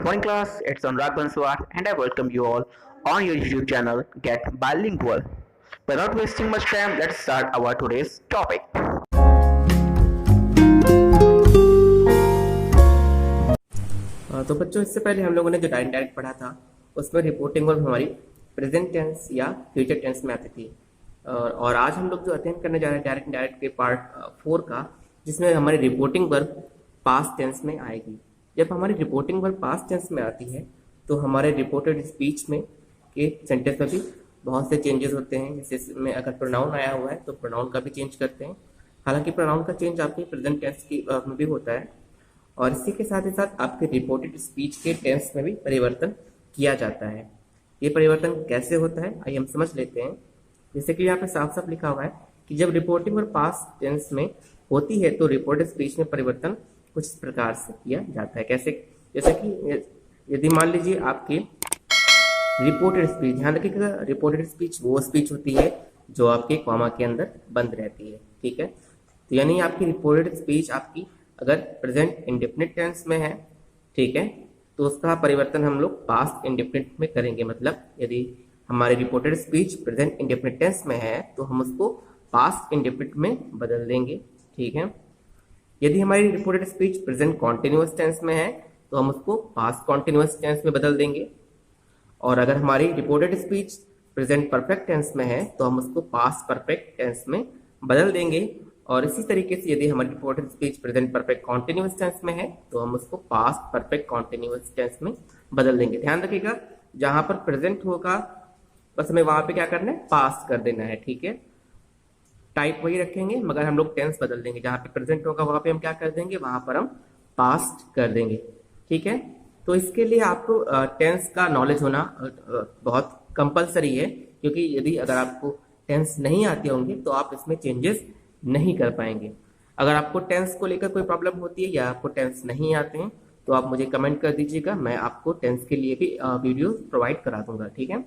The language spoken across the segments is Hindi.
Good morning, class. It's Anurag Banswar, and I welcome you all on your YouTube channel, Get Bilingual. Without wasting much time, let's start our today's topic. तो बच्चों, इससे पहले हम लोगों ने जो डायरेक्ट पढ़ा था उसमें रिपोर्टिंग वर्ब हमारी प्रेजेंट टेंस या फ्यूचर टेंस में आती थी। और आज हम लोग जो अध्ययन करने जा रहे हैं डायरेक्ट के पार्ट 4 का, जिसमें हमारी रिपोर्टिंग वर्ब पास्ट टेंस में आएगी। जब हमारी रिपोर्टिंग वर्ब पास्ट टेंस में आती है तो हमारे रिपोर्टेड स्पीच में के सेंटेंस में भी बहुत से चेंजेस होते हैं। जैसे इसमें अगर प्रोनाउन आया हुआ है तो प्रोनाउन का भी चेंज करते हैं। हालांकि प्रोनाउन का चेंज आपके प्रेजेंट टेंस की में भी होता है, और इसी के साथ ही साथ आपके रिपोर्टेड स्पीच के टेंस में भी परिवर्तन किया जाता है। ये परिवर्तन कैसे होता है आइए हम समझ लेते हैं। जैसे कि यहाँ पे साफ साफ लिखा हुआ है कि जब रिपोर्टिंग और पास्ट टेंस में होती है तो रिपोर्टेड स्पीच में परिवर्तन कुछ इस प्रकार से किया जाता है। कैसे? जैसे कि यदि मान लीजिए आपकी रिपोर्टेड स्पीच, ध्यान रखिएगा, रिपोर्टेड स्पीच वो स्पीच होती है जो आपके कॉमा के अंदर बंद रहती है। ठीक है, तो यानी आपकी रिपोर्टेड स्पीच आपकी अगर प्रेजेंट इंडेफिनिट टेंस में है, ठीक है, तो उसका परिवर्तन हम लोग पास्ट इंडेफिनिट में करेंगे। मतलब यदि हमारी reported speech present indefinite tense में है तो हम उसको पास्ट इंडेफिनिट में बदल देंगे। ठीक है, यदि हमारी reported speech present continuous tense में है तो हम उसको पास्ट कॉन्टिन्यूअस टेंस में बदल देंगे। और अगर हमारी reported speech present perfect tense में है तो हम उसको पास्ट परफेक्ट टेंस में बदल देंगे। और इसी तरीके से यदि हमारी reported speech present perfect continuous tense में है तो हम उसको पास्ट परफेक्ट कॉन्टिन्यूअस टेंस में बदल देंगे। ध्यान रखिएगा, जहां पर प्रेजेंट होगा बस हमें वहां पे क्या करना है, पास्ट कर देना है। ठीक है, टाइप वही रखेंगे मगर हम लोग टेंस बदल देंगे। जहां पे प्रेजेंट होगा वहां पे हम क्या कर देंगे, वहां पर हम पास्ट कर देंगे। ठीक है, तो इसके लिए आपको टेंस का नॉलेज होना बहुत कंपलसरी है, क्योंकि यदि अगर आपको टेंस नहीं आते होंगे तो आप इसमें चेंजेस नहीं कर पाएंगे। अगर आपको टेंस को लेकर कोई प्रॉब्लम होती है या आपको टेंस नहीं आते हैं तो आप मुझे कमेंट कर दीजिएगा, मैं आपको टेंस के लिए भी वीडियो प्रोवाइड करा दूंगा। ठीक है,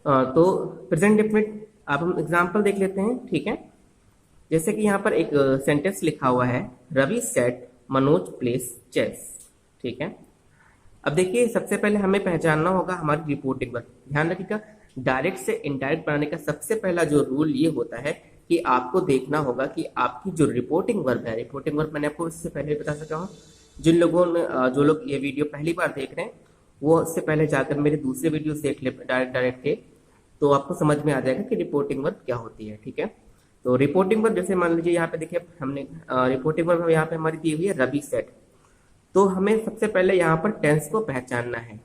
तो प्रेजेंट डेफिनेट अब हम एग्जांपल देख लेते हैं। ठीक है, जैसे कि यहाँ पर एक सेंटेंस लिखा हुआ है, Ravi said Manoj plays chess. ठीक है, अब देखिए सबसे पहले हमें पहचानना होगा हमारी रिपोर्टिंग वर्ब। ध्यान रखिएगा, डायरेक्ट से इनडायरेक्ट बनाने का सबसे पहला जो रूल ये होता है कि आपको देखना होगा कि आपकी जो रिपोर्टिंग वर्ब है, रिपोर्टिंग वर्ब मैंने आपको इससे पहले बता सका हूँ। जिन लोगों ने जो लोग ये वीडियो पहली बार देख रहे हैं वो इससे पहले जाकर मेरे दूसरे वीडियो देख ले डायरेक्ट के, तो आपको समझ में आ जाएगा कि रिपोर्टिंग वर्ब क्या होती है। ठीक है, तो रिपोर्टिंग वर्ब जैसे मान लीजिए यहाँ पे देखिए हमने रिपोर्टिंग वर्ब यहाँ पे हमारी दी हुई है रवि सेट। तो हमें सबसे पहले यहाँ पर टेंस को पहचानना है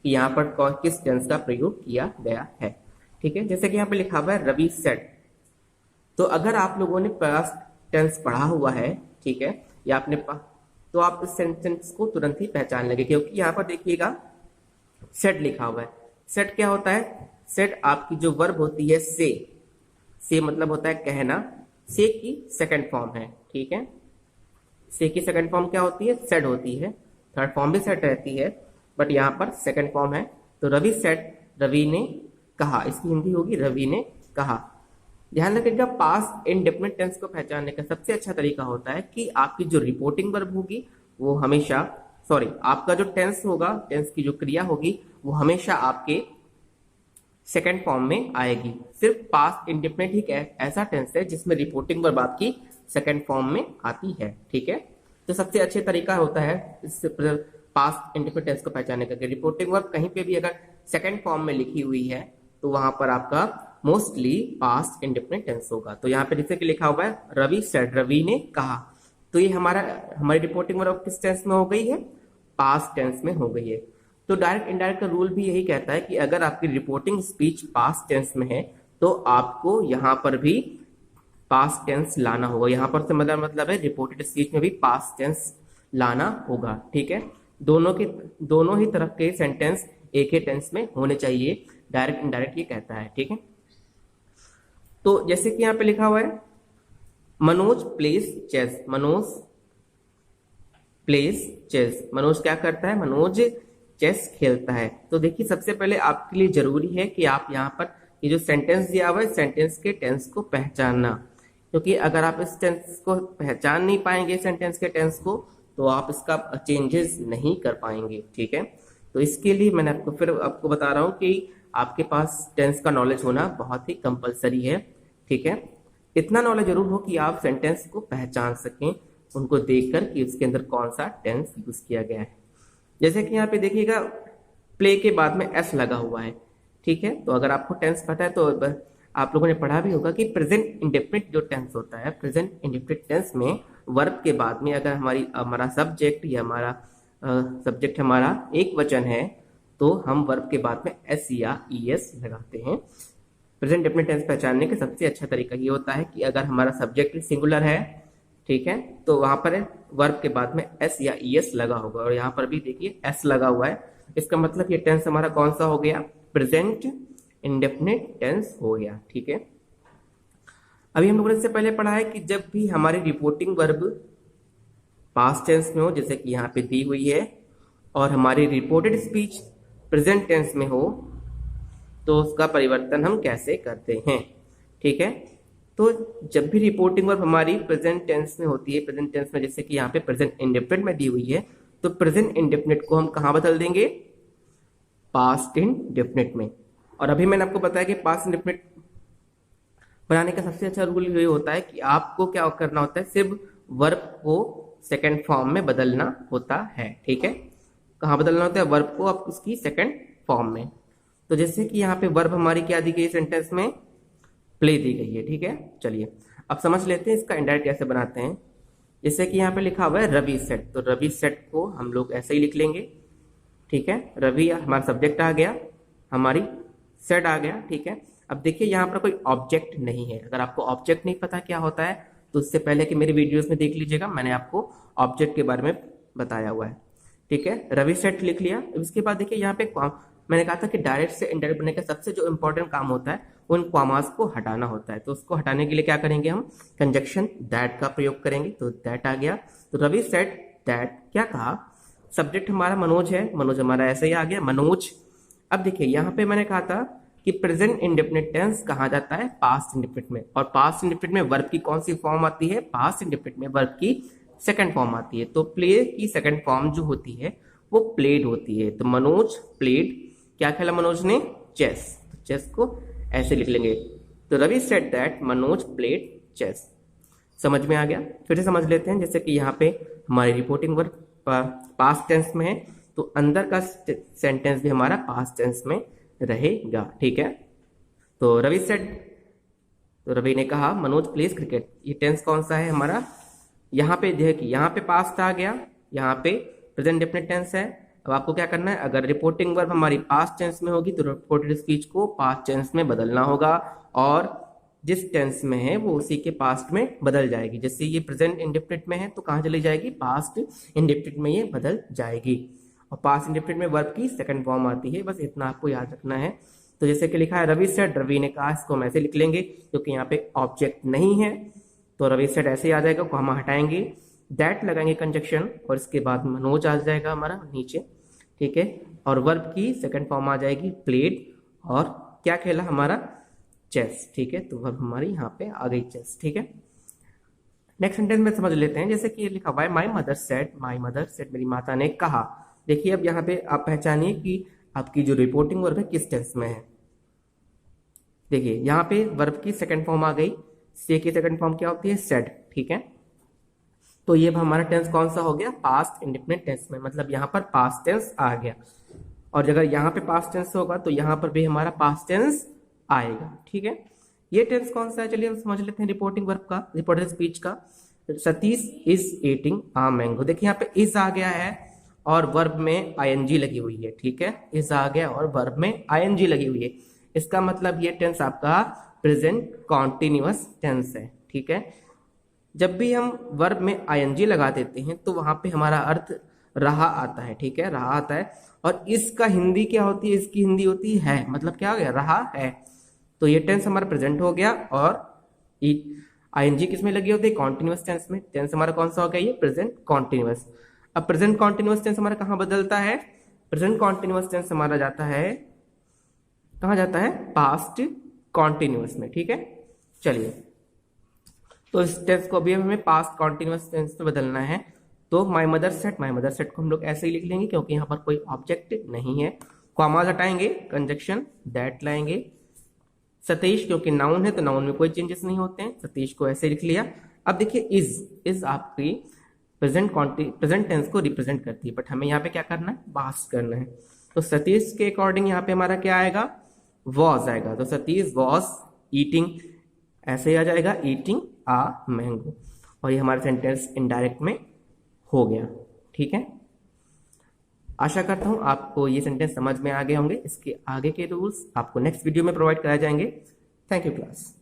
कि यहाँ पर किस टेंस का प्रयोग किया गया है। ठीक है, जैसे कि यहाँ पे लिखा हुआ है रवि सेट, तो अगर आप लोगों ने पास्ट टेंस पढ़ा हुआ है, ठीक है, या आपने तो आप इस सेंटेंस को तुरंत ही पहचान लेंगे, क्योंकि यहाँ पर देखिएगा सेट लिखा हुआ है। सेट क्या होता है? सेट आपकी जो वर्ब होती है से मतलब होता है कहना, से की सेकंड फॉर्म है। ठीक है, से की सेकंड फॉर्म क्या होती है? सेट होती है। थर्ड फॉर्म भी सेट रहती है, बट यहाँ पर सेकंड फॉर्म है। तो रवि सेट, रवि ने कहा, इसकी हिंदी होगी रवि ने कहा। ध्यान रखिएगा, पास्ट इंडेफिनिट टेंस को पहचानने का सबसे अच्छा तरीका होता है कि आपकी जो रिपोर्टिंग वर्ब होगी वो हमेशा, आपका जो टेंस होगा, टेंस की जो क्रिया होगी वो हमेशा आपके सेकंड फॉर्म में आएगी। सिर्फ पास्ट इंडेफिनिट ही ऐसा टेंस है जिसमें रिपोर्टिंग वर्ब आपकी सेकंड फॉर्म में आती है। ठीक है, तो सबसे अच्छे तरीका होता है इस पास्ट इंडेफिनिट टेंस को पहचानने का कि रिपोर्टिंग वर्ब कहीं पे भी अगर सेकंड फॉर्म में लिखी हुई है तो वहां पर आपका मोस्टली पास्ट इंडेफिनिट टेंस होगा। तो यहाँ पे जैसे कि लिखा हुआ है रवि सेड, रवि ने कहा, तो ये हमारी रिपोर्टिंग वर्ब किस टेंस में हो गई है? पास्ट टेंस में हो गई है। तो डायरेक्ट इनडायरेक्ट का रूल भी यही कहता है कि अगर आपकी रिपोर्टिंग स्पीच पास्ट टेंस में है तो आपको यहाँ पर भी पास्ट टेंस लाना होगा। यहाँ पर से मतलब है रिपोर्टेड स्पीच में भी पास्ट टेंस लाना होगा। ठीक है, दोनों ही तरफ के सेंटेंस एक ही टेंस में होने चाहिए, डायरेक्ट इनडायरेक्ट ये कहता है। ठीक है, तो जैसे कि यहाँ पे लिखा हुआ है Manoj plays chess, Manoj plays chess, Manoj क्या करता है? मनोज चेस खेलता है। तो देखिए सबसे पहले आपके लिए जरूरी है कि आप यहाँ पर ये जो सेंटेंस दिया हुआ है सेंटेंस के टेंस को पहचानना, क्योंकि अगर आप इस टेंस को पहचान नहीं पाएंगे सेंटेंस के टेंस को तो आप इसका चेंजेस नहीं कर पाएंगे, ठीक है। तो इसके लिए मैंने आपको बता रहा हूँ कि आपके पास टेंस का नॉलेज होना बहुत ही कंपलसरी है, ठीक है। इतना नॉलेज जरूर हो कि आप सेंटेंस को पहचान सकें उनको देखकर कि उसके अंदर कौन सा टेंस यूज किया गया है। जैसे कि यहाँ पे देखिएगा प्ले के बाद में एस लगा हुआ है, ठीक है। तो अगर आपको टेंस पता है तो आप लोगों ने पढ़ा भी होगा कि प्रेजेंट इंडेफिनिट जो टेंस होता है, प्रेजेंट इंडेफिनिट टेंस में वर्ब के बाद में अगर हमारा सब्जेक्ट या हमारा एक वचन है तो हम वर्ब के बाद में एस या ईएस लगाते हैं। प्रेजेंट इंडेफिनिट टेंस पहचानने का सबसे अच्छा तरीका ये होता है कि अगर हमारा सब्जेक्ट सिंगुलर है, ठीक है, तो वहां पर वर्ब के बाद में एस या ईएस लगा होगा, और यहाँ पर भी देखिए एस लगा हुआ है। इसका मतलब ये टेंस हमारा कौन सा हो गया, प्रेजेंट इंडेफिनिट टेंस हो गया, ठीक है। अभी हम लोगों ने इससे पहले पढ़ा है कि जब भी हमारी रिपोर्टिंग वर्ब पास्ट टेंस में हो, जैसे कि यहाँ पे दी हुई है, और हमारी रिपोर्टेड स्पीच प्रेजेंट टेंस में हो, तो उसका परिवर्तन हम कैसे करते हैं, ठीक है। तो जब भी रिपोर्टिंग वर्ब हमारी प्रेजेंट टेंस में होती है, प्रेजेंट टेंस में जैसे कि यहाँ पे प्रेजेंट इंडेफिनिट में दी हुई है, तो प्रेजेंट इंडेफिनिट को हम कहाँ बदल देंगे, पास्ट इंडेफिनिट में। और अभी मैंने आपको बताया कि पास्ट इंडेफिनिट बनाने का सबसे अच्छा रूल ये होता है कि आपको क्या करना होता है, सिर्फ वर्ब को सेकंड फॉर्म में बदलना होता है, ठीक है। कहाँ बदलना होता है, वर्ब को आप उसकी सेकंड फॉर्म में। तो जैसे कि यहाँ पे वर्ब हमारी क्या दी गई सेंटेंस में, प्ले दी गई है, ठीक है। चलिए अब समझ लेते हैं इसका इंडायरेक्ट कैसे बनाते हैं। जैसे कि यहाँ पे लिखा हुआ है रवि सेट, तो रवि सेट को हम लोग ऐसे ही लिख लेंगे, ठीक है। रवि हमारा सब्जेक्ट आ गया, हमारी सेट आ गया, ठीक है। अब देखिए यहाँ पर कोई ऑब्जेक्ट नहीं है। अगर आपको ऑब्जेक्ट नहीं पता क्या होता है तो उससे पहले कि मेरी वीडियोस में देख लीजिएगा, मैंने आपको ऑब्जेक्ट के बारे में बताया हुआ है, ठीक है। रवि सेट लिख लिया। इसके बाद देखिए यहाँ पे मैंने कहा था कि डायरेक्ट से इनडायरेक्ट बनने का सबसे जो इंपॉर्टेंट काम होता है उन कॉमास को हटाना होता है। तो उसको हटाने के लिए क्या करेंगे, हम कंजक्शन दैट का प्रयोग करेंगे। तो दैट आ गया, तो रवि सेट दैट, क्या कहा, सब्जेक्ट हमारा मनोज है, मनोज हमारा ऐसे ही आ गया, मनोज। अब देखिए यहाँ पे मैंने कहा था कि प्रेजेंट इंडेफिनिट टेंस कहा जाता है पास्ट इंडेफिनिट में, और पास्ट इंडेफिनिट में वर्ब की कौन सी फॉर्म आती है, पास्ट इंडेफिनिट में वर्ब की सेकंड फॉर्म आती है। तो प्ले की सेकंड फॉर्म जो होती है वो प्लेड होती है। तो मनोज प्लेड, क्या खेला मनोज ने, चेस। चेस को ऐसे लिख लेंगे। तो Ravi said that Manoj played chess. समझ में आ गया। फिर से समझ लेते हैं। जैसे कि यहाँ पे हमारी रिपोर्टिंग वर्ब पास्ट टेंस में है, तो अंदर का सेंटेंस भी हमारा पास्ट टेंस में रहेगा, ठीक है। तो रवि सेड, तो रवि ने कहा मनोज प्लेज क्रिकेट। ये टेंस कौन सा है हमारा, यहाँ पे देखिए, यहाँ पे पास्ट आ गया, यहाँ पे प्रेजेंट डेफिनेट टेंस है। अब आपको क्या करना है, अगर रिपोर्टिंग वर्ब हमारी पास्ट टेंस में होगी तो रिपोर्टेड स्पीच को पास्ट टेंस में बदलना होगा, और जिस टेंस में है वो उसी के पास्ट में बदल जाएगी। जैसे ये प्रेजेंट इंडेफिनिट में है तो कहाँ चली जाएगी, पास्ट इंडेफिनिट में ये बदल जाएगी। और पास्ट इंडेफिनिट में वर्ब की सेकंड फॉर्म आती है, बस इतना आपको याद रखना है। तो जैसे कि लिखा है रवि सेड, रवि ने कहा, इसको हम ऐसे लिख लेंगे क्योंकि यहाँ पे ऑब्जेक्ट नहीं है, तो रवि सेड ऐसे ही आ जाएगा, को हम हटाएंगे, दैट लगाएंगे कंजक्शन, और इसके बाद मनोज आ जाएगा हमारा नीचे, ठीक है। और वर्ब की सेकंड फॉर्म आ जाएगी प्लेड, और क्या खेला हमारा, चेस, ठीक है। तो वर्ब हमारी यहाँ पे आ गई चेस, ठीक है। नेक्स्ट सेंटेंस में समझ लेते हैं। जैसे कि ये लिखा हुआ है my mother said, my mother said, मेरी माता ने कहा। देखिए अब यहाँ पे आप पहचानिए कि आपकी जो रिपोर्टिंग वर्ब है किस टेंस में है। देखिए यहाँ पे वर्ब की सेकंड फॉर्म आ गई, से की सेकंड फॉर्म क्या होती है, सेड, ठीक है। तो ये हमारा टेंस कौन सा हो गया, पास्ट इंडेफिनिट टेंस में, मतलब यहाँ पर पास्ट टेंस आ गया। और अगर यहाँ पे पास्ट टेंस होगा तो यहाँ पर भी हमारा पास्ट टेंस आएगा, ठीक है। ये टेंस कौन सा है, चलिए हम समझ लेते हैं रिपोर्टिंग वर्ब का, रिपोर्टेड स्पीच का। Satish is eating a mango. देखिए यहाँ पे इज आ गया है और वर्ब में आईएनजी लगी हुई है, ठीक है। इज आ गया और वर्ब में आईएनजी लगी हुई है, इसका मतलब ये टेंस आपका प्रेजेंट कॉन्टिन्यूअस टेंस है, ठीक है। जब भी हम वर्ब में आईएनजी लगा देते हैं तो वहां पे हमारा अर्थ रहा आता है, ठीक है, रहा आता है। और इसका हिंदी क्या होती है, इसकी हिंदी होती है, मतलब क्या हो गया, रहा है। तो ये टेंस हमारा प्रेजेंट हो गया, और आईएनजी किस में लगी होती है, कॉन्टिन्यूअस टेंस में। टेंस हमारा कौन सा हो गया, ये प्रेजेंट कॉन्टिन्यूअस। अब प्रेजेंट कॉन्टिन्यूअस टेंस हमारा कहाँ बदलता है, प्रेजेंट कॉन्टिन्यूअस टेंस हमारा जाता है, कहाँ जाता है, पास्ट कॉन्टिन्यूअस में, ठीक है। चलिए तो इस टेंस को अभी हमें पास्ट कॉन्टिन्यूअस टेंस में बदलना है। तो माई मदर सेट को हम लोग ऐसे ही लिख लेंगे क्योंकि यहाँ पर कोई ऑब्जेक्ट नहीं है। कॉमास हटाएंगे, कंजक्शन दैट लाएंगे। सतीश क्योंकि नाउन है तो नाउन में कोई चेंजेस नहीं होते हैं, सतीश को ऐसे लिख लिया। अब देखिए इज आपकी प्रेजेंट टेंस को रिप्रेजेंट करती है, बट हमें यहाँ पे क्या करना है, पास्ट करना है। तो सतीश के अकॉर्डिंग यहाँ पे हमारा क्या आएगा, वॉज आएगा। तो सतीश वॉज ईटिंग, ऐसे ही आ जाएगा ईटिंग आ मैंगो, और ये हमारा सेंटेंस इनडायरेक्ट में हो गया। ठीक है, आशा करता हूं आपको ये सेंटेंस समझ में आ गए होंगे। इसके आगे के रूल्स आपको नेक्स्ट वीडियो में प्रोवाइड कराए जाएंगे। Thank you class.